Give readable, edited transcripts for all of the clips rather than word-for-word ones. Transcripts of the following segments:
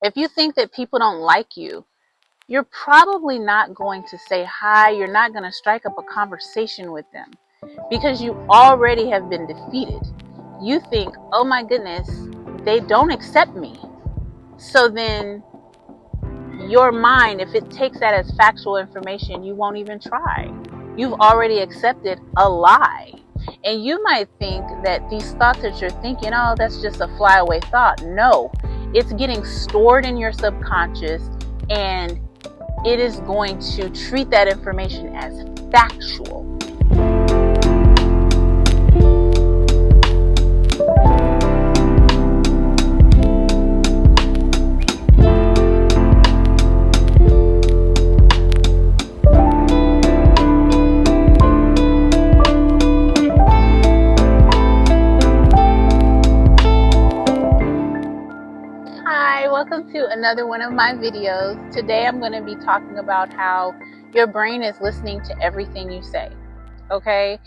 If you think that people don't like you, you're probably not going to say hi. You're not going to strike up a conversation with them because you already have been defeated. You think, oh my goodness, they don't accept me. So then your mind, if it takes that as factual information, you won't even try. You've already accepted a lie. And you might think that these thoughts that you're thinking, oh, that's just a flyaway thought. No, it's getting stored in your subconscious, and it is going to treat that information as factual. Hi, welcome to another one of my videos. Today I'm going to be talking about how your brain is listening to everything you say. Okay?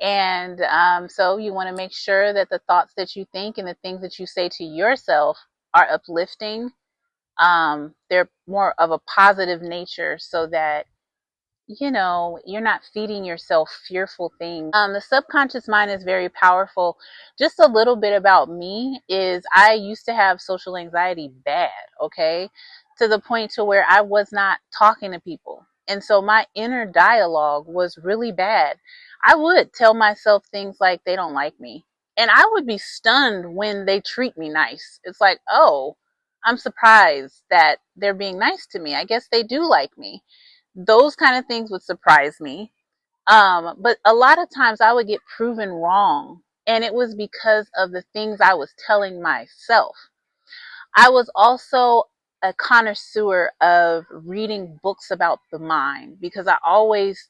And so you want to make sure that the thoughts that you think and the things that you say to yourself are uplifting. They're more of a positive nature so that you're not feeding yourself fearful things. The subconscious mind is very powerful. Just a little bit about me is I used to have social anxiety bad, okay, to the point to where I was not talking to people. And so my inner dialogue was really bad. I would tell myself things like they don't like me. And I would be stunned when they treat me nice. It's like, oh, I'm surprised that they're being nice to me. I guess they do like me. Those kind of things would surprise me. But a lot of times I would get proven wrong. And it was because of the things I was telling myself. I was also a connoisseur of reading books about the mind because I always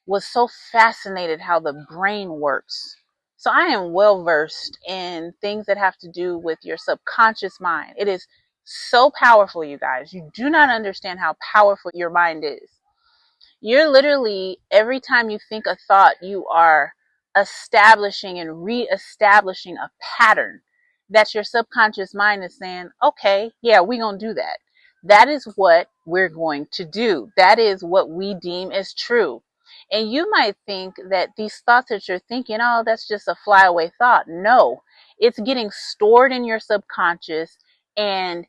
was so fascinated how the brain works. So I am well versed in things that have to do with your subconscious mind. It is so powerful, you guys. You do not understand how powerful your mind is. You're literally, every time you think a thought, you are establishing and re-establishing a pattern that your subconscious mind is saying, okay, yeah, we're going to do that. That is what we're going to do. That is what we deem as true. And you might think that these thoughts that you're thinking, oh, that's just a flyaway thought. No, it's getting stored in your subconscious, and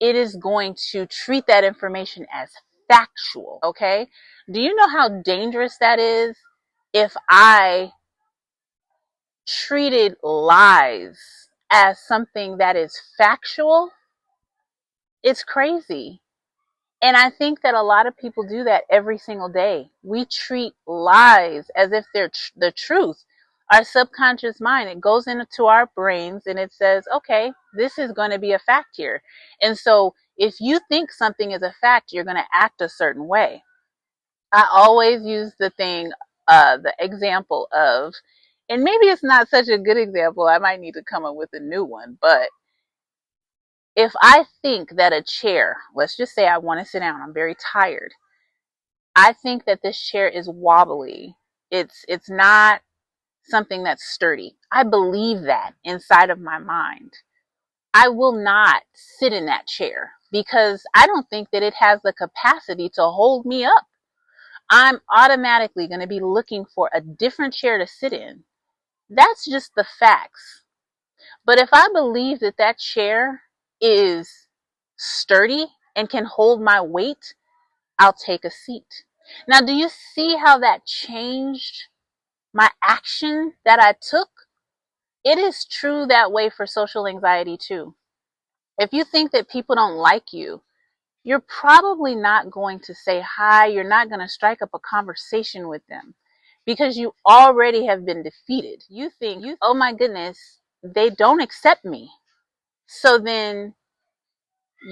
it is going to treat that information as factual. Okay? Do you know how dangerous that is? If I treated lies as something that is factual, it's crazy. And I think that a lot of people do that every single day. We treat lies as if they're the truth. Our subconscious mind, it goes into our brains and it says, okay, this is going to be a fact here. And so if you think something is a fact, you're going to act a certain way. I always use the example of, and maybe it's not such a good example. I might need to come up with a new one. But if I think that a chair, let's just say I want to sit down, I'm very tired. I think that this chair is wobbly. It's not something that's sturdy. I believe that inside of my mind. I will not sit in that chair because I don't think that it has the capacity to hold me up. I'm automatically going to be looking for a different chair to sit in. That's just the facts. But if I believe that that chair is sturdy and can hold my weight, I'll take a seat. Now, do you see how that changed my action that I took? It is true that way for social anxiety too. If you think that people don't like you, you're probably not going to say hi. You're not going to strike up a conversation with them because you already have been defeated. You think, oh my goodness, they don't accept me. So then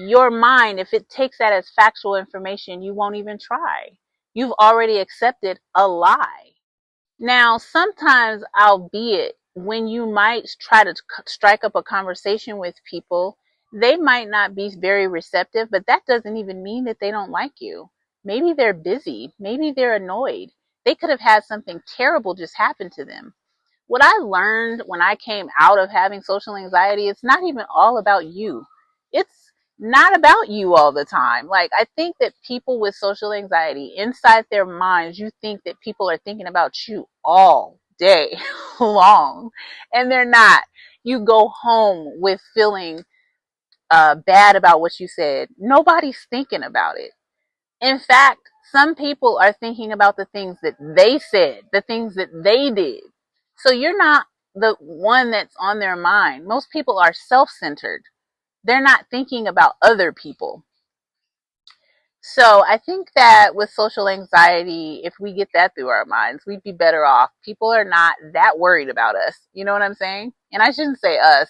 your mind, if it takes that as factual information, you won't even try. You've already accepted a lie. Now, sometimes, albeit when you might try to strike up a conversation with people, they might not be very receptive, but that doesn't even mean that they don't like you. Maybe they're busy. Maybe they're annoyed. They could have had something terrible just happen to them. What I learned when I came out of having social anxiety, it's not even all about you. It's not about you all the time. Like, I think that people with social anxiety, inside their minds, you think that people are thinking about you all day long, and they're not. You go home with feeling bad about what you said. Nobody's thinking about it. In fact, some people are thinking about the things that they said, the things that they did. So you're not the one that's on their mind. Most people are self-centered. They're not thinking about other people. So I think that with social anxiety, if we get that through our minds, we'd be better off. People are not that worried about us. You know what I'm saying? And I shouldn't say us,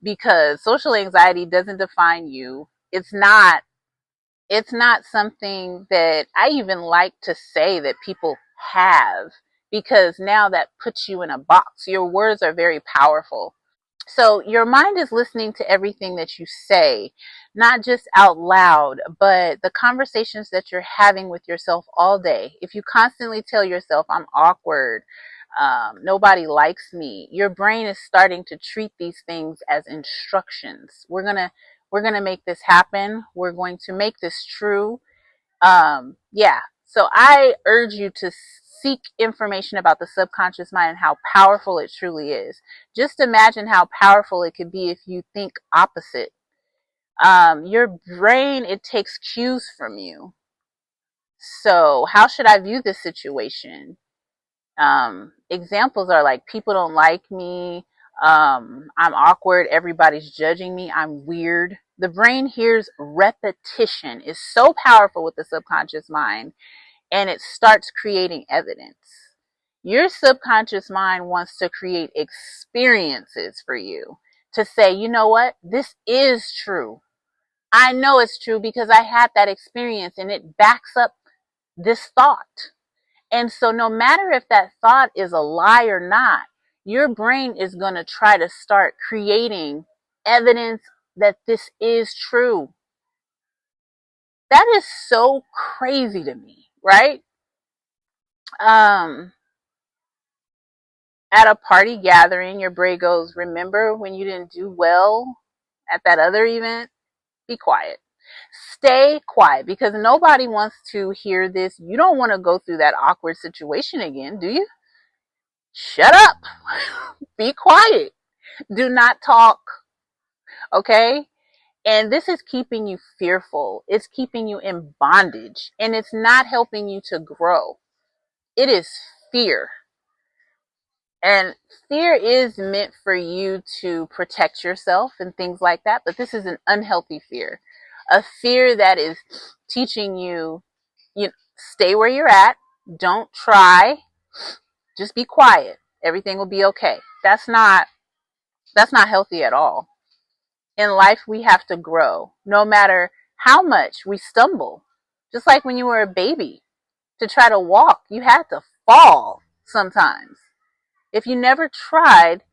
because social anxiety doesn't define you. It's not something that I even like to say that people have, because now that puts you in a box. Your words are very powerful. So your mind is listening to everything that you say, not just out loud, but the conversations that you're having with yourself all day. If you constantly tell yourself, I'm awkward, nobody likes me, your brain is starting to treat these things as instructions. We're gonna make this happen. We're going to make this true. Yeah. So I urge you to seek information about the subconscious mind and how powerful it truly is. Just imagine how powerful it could be if you think opposite. Your brain, it takes cues from you. So how should I view this situation? Examples are like, people don't like me. I'm awkward. Everybody's judging me. I'm weird. The brain hears repetition is so powerful with the subconscious mind, and it starts creating evidence. Your subconscious mind wants to create experiences for you to say, you know what? This is true. I know it's true because I had that experience and it backs up this thought. And so no matter if that thought is a lie or not, your brain is going to try to start creating evidence that this is true. That is so crazy to me, right? Um, at a party gathering, your brain goes, remember when you didn't do well at that other event? Be quiet. Stay quiet, because nobody wants to hear this. You don't want to go through that awkward situation again, do you? Shut up. Be quiet. Do not talk. Okay? And this is keeping you fearful. It's keeping you in bondage, and it's not helping you to grow. It is fear. And fear is meant for you to protect yourself and things like that. But this is an unhealthy fear, a fear that is teaching you, stay where you're at. Don't try. Just be quiet. Everything will be okay. That's not healthy at all. In life, we have to grow no matter how much we stumble. Just like when you were a baby, to try to walk, you had to fall sometimes. If you never tried,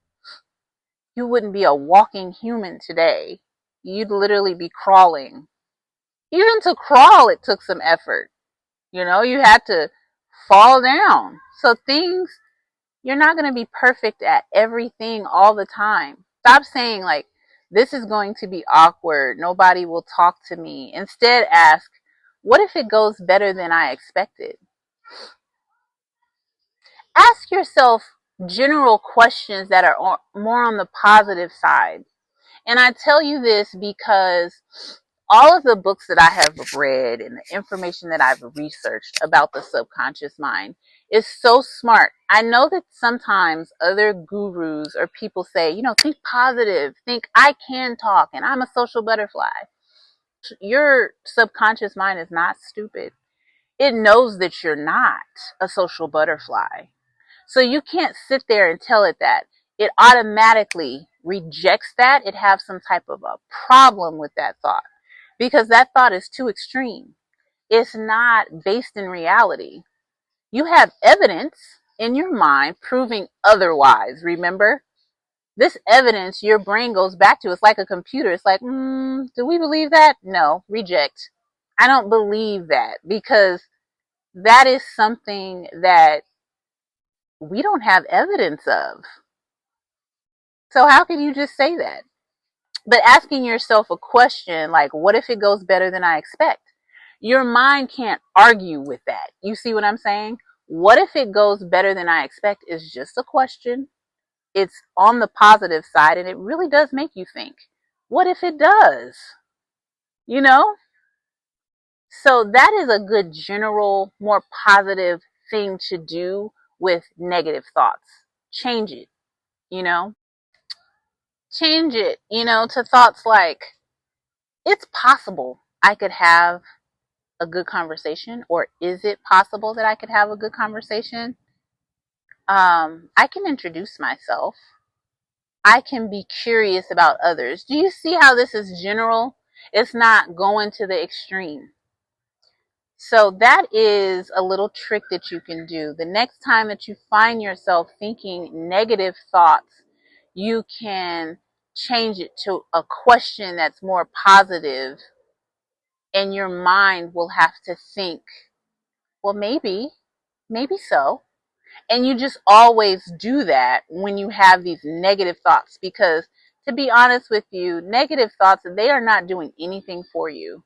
you wouldn't be a walking human today. You'd literally be crawling. Even to crawl, it took some effort. You had to fall down. So you're not going to be perfect at everything all the time. Stop saying, like, this is going to be awkward. Nobody will talk to me. Instead, ask, what if it goes better than I expected? Ask yourself general questions that are more on the positive side. And I tell you this because all of the books that I have read and the information that I've researched about the subconscious mind is so smart. I know that sometimes other gurus or people say, think positive, think I can talk and I'm a social butterfly. Your subconscious mind is not stupid. It knows that you're not a social butterfly. So you can't sit there and tell it that. It automatically rejects that. It has some type of a problem with that thought, because that thought is too extreme. It's not based in reality. You have evidence in your mind proving otherwise. Remember, this evidence your brain goes back to. It's like a computer. It's like, do we believe that? No, reject. I don't believe that, because that is something that we don't have evidence of. So how can you just say that? But asking yourself a question like, what if it goes better than I expect? Your mind can't argue with that. You see what I'm saying? What if it goes better than I expect is just a question. It's on the positive side, and it really does make you think. What if it does? You know? So that is a good general, more positive thing to do with negative thoughts. Change it, you know? Change it, to thoughts like, it's possible I could have a good conversation, or is it possible that I could have a good conversation? I can introduce myself. I can be curious about others. Do you see how this is general? It's not going to the extreme. So that is a little trick that you can do. The next time that you find yourself thinking negative thoughts, you can change it to a question that's more positive, and your mind will have to think, well, maybe so. And you just always do that when you have these negative thoughts, because to be honest with you, negative thoughts, they are not doing anything for you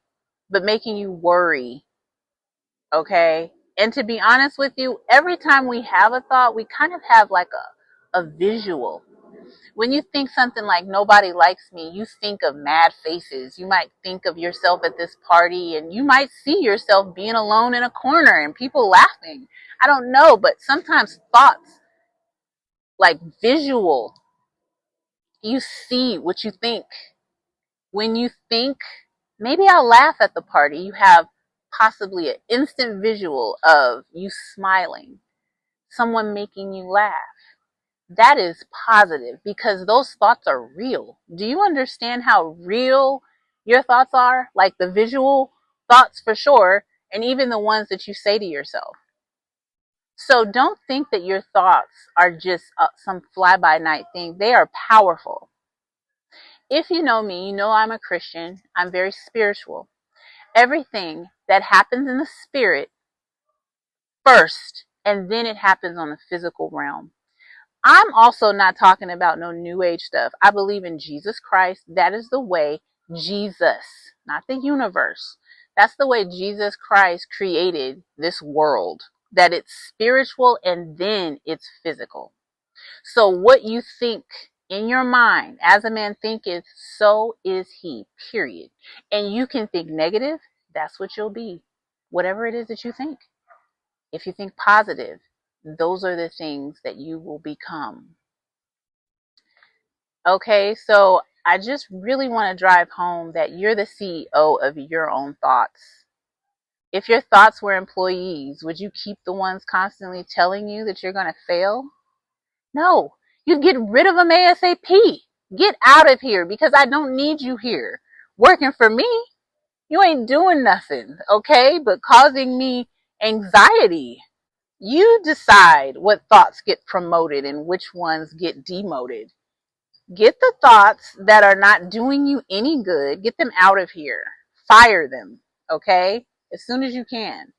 but making you worry. Okay? And to be honest with you, every time we have a thought, we kind of have like a visual. When you think something like nobody likes me, you think of mad faces. You might think of yourself at this party, and you might see yourself being alone in a corner and people laughing. I don't know, but sometimes thoughts, like visual, you see what you think. When you think, maybe I'll laugh at the party, you have possibly an instant visual of you smiling, someone making you laugh. That is positive, because those thoughts are real. Do you understand how real your thoughts are? Like the visual thoughts for sure, and even the ones that you say to yourself. So don't think that your thoughts are just some fly-by-night thing. They are powerful. If you know me, you know I'm a Christian. I'm very spiritual. Everything that happens in the spirit first, and then it happens on the physical realm. I'm also not talking about no new age stuff. I believe in Jesus Christ. That is the way Jesus, not the universe. That's the way Jesus Christ created this world. That it's spiritual and then it's physical. So what you think in your mind, as a man thinketh, so is he, period. And you can think negative, that's what you'll be. Whatever it is that you think. If you think positive, those are the things that you will become. Okay, so I just really want to drive home that you're the CEO of your own thoughts. If your thoughts were employees, would you keep the ones constantly telling you that you're going to fail? No, you get rid of them ASAP. Get out of here, because I don't need you here working for me. You ain't doing nothing, okay, but causing me anxiety. You decide what thoughts get promoted and which ones get demoted. Get the thoughts that are not doing you any good, get them out of here. Fire them, okay, as soon as you can.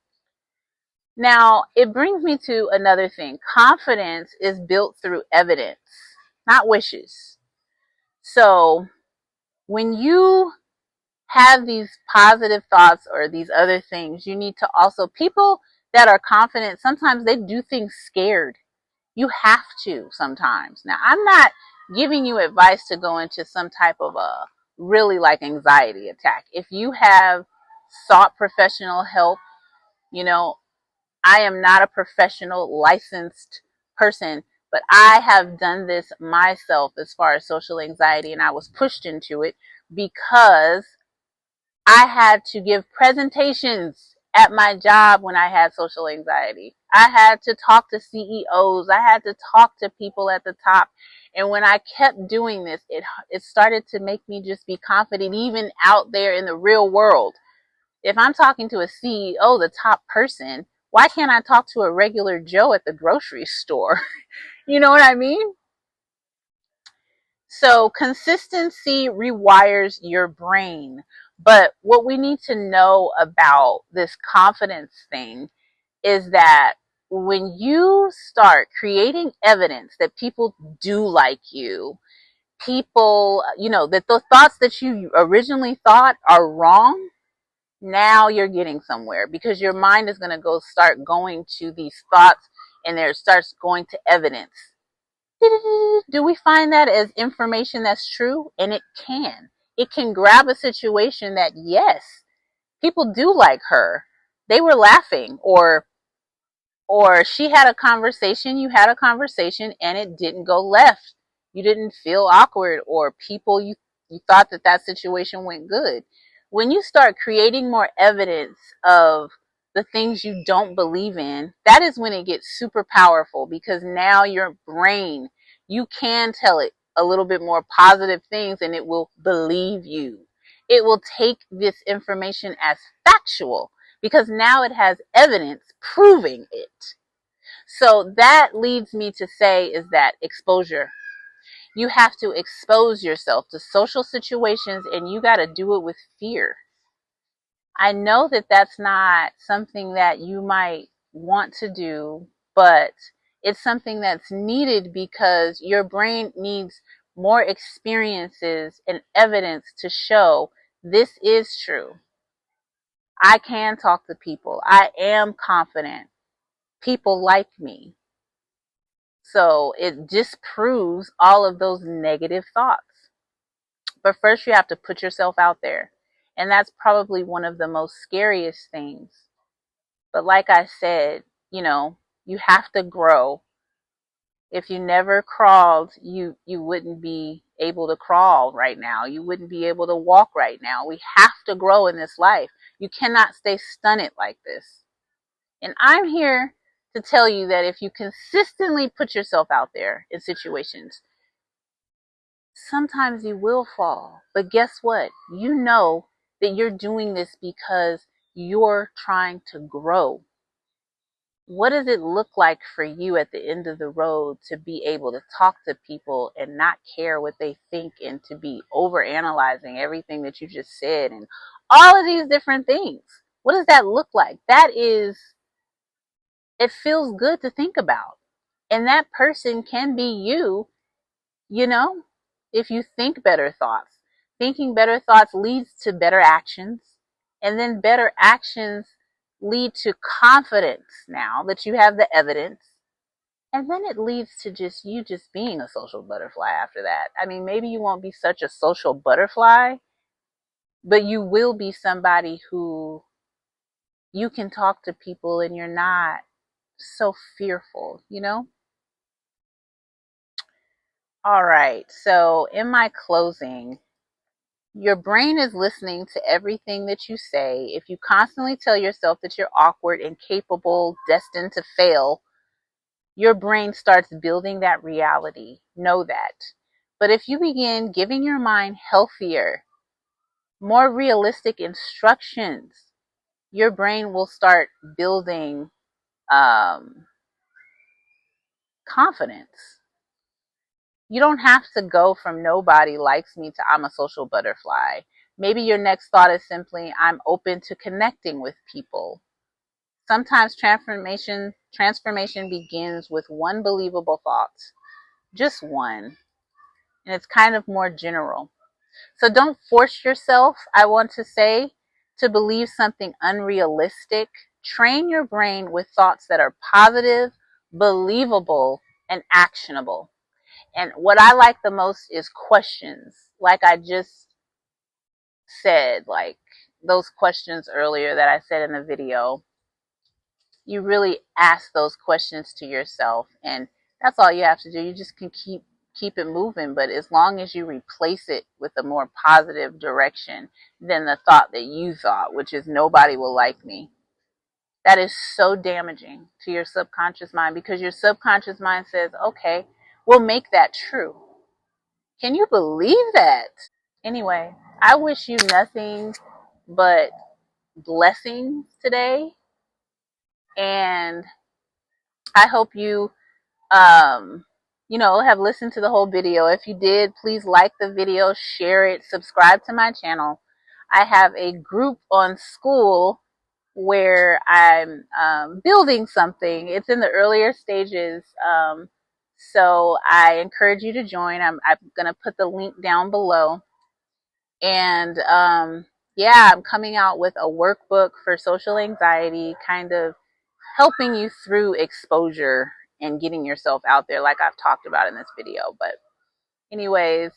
Now, it brings me to another thing. Confidence is built through evidence, not wishes. So when you have these positive thoughts or these other things, you need to also, people that are confident, sometimes they do things scared. You have to sometimes. Now, I'm not giving you advice to go into some type of a really like anxiety attack. If you have sought professional help, you know, I am not a professional licensed person, but I have done this myself as far as social anxiety, and I was pushed into it because I had to give presentations at my job when I had social anxiety. I had to talk to CEOs. I had to talk to people at the top. And when I kept doing this, it started to make me just be confident even out there in the real world. If I'm talking to a CEO, the top person, why can't I talk to a regular Joe at the grocery store? You know what I mean? So consistency rewires your brain. But what we need to know about this confidence thing is that when you start creating evidence that people do like you, people, that the thoughts that you originally thought are wrong, now you're getting somewhere, because your mind is going to start going to these thoughts, and there starts going to evidence. Do we find that as information that's true? And it can grab a situation that, yes, people do like her. They were laughing, or she had a conversation, you had a conversation, and it didn't go left. You didn't feel awkward, or you thought that situation went good. When you start creating more evidence of the things you don't believe in, that is when it gets super powerful, because now your brain, you can tell it a little bit more positive things and it will believe you. It will take this information as factual, because now it has evidence proving it. So that leads me to say is that exposure. You have to expose yourself to social situations, and you got to do it with fear. I know that that's not something that you might want to do, but it's something that's needed, because your brain needs more experiences and evidence to show this is true. I can talk to people. I am confident. People like me. So it disproves all of those negative thoughts. But first, you have to put yourself out there. And that's probably one of the most scariest things. But like I said, you have to grow. If you never crawled, you wouldn't be able to crawl right now. You wouldn't be able to walk right now. We have to grow in this life. You cannot stay stunted like this. And I'm here to tell you that if you consistently put yourself out there in situations, sometimes you will fall. But guess what? You know that you're doing this because you're trying to grow. What does it look like for you at the end of the road to be able to talk to people and not care what they think, and to be over analyzing everything that you just said and all of these different things? What does that look like? It feels good to think about. And that person can be you, if you think better thoughts. Thinking better thoughts leads to better actions. And then better actions lead to confidence, now that you have the evidence. And then it leads to you just being a social butterfly after that. I mean, maybe you won't be such a social butterfly, but you will be somebody who you can talk to people and you're not so fearful, All right. So in my closing, your brain is listening to everything that you say. If you constantly tell yourself that you're awkward, incapable, destined to fail, your brain starts building that reality. Know that. But if you begin giving your mind healthier, more realistic instructions, your brain will start building confidence. You don't have to go from nobody likes me to I'm a social butterfly. Maybe your next thought is simply, I'm open to connecting with people. Sometimes transformation begins with one believable thought. Just one. And it's kind of more general. So don't force yourself, I want to say, to believe something unrealistic. Train your brain with thoughts that are positive, believable, and actionable. And what I like the most is questions. Like I just said, like those questions earlier that I said in the video. You really ask those questions to yourself, and that's all you have to do. You just can keep it moving, but as long as you replace it with a more positive direction than the thought that you thought, which is nobody will like me. That is so damaging to your subconscious mind, because your subconscious mind says, okay, we'll make that true. Can you believe that? Anyway, I wish you nothing but blessings today, and I hope you have listened to the whole video. If you did, please like the video, share it, subscribe to my channel. I have a group on school where I'm building something. It's in the earlier stages. So I encourage you to join. I'm going to put the link down below. And yeah, I'm coming out with a workbook for social anxiety, kind of helping you through exposure and getting yourself out there, like I've talked about in this video. But anyways,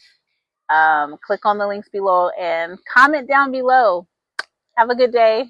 click on the links below and comment down below. Have a good day.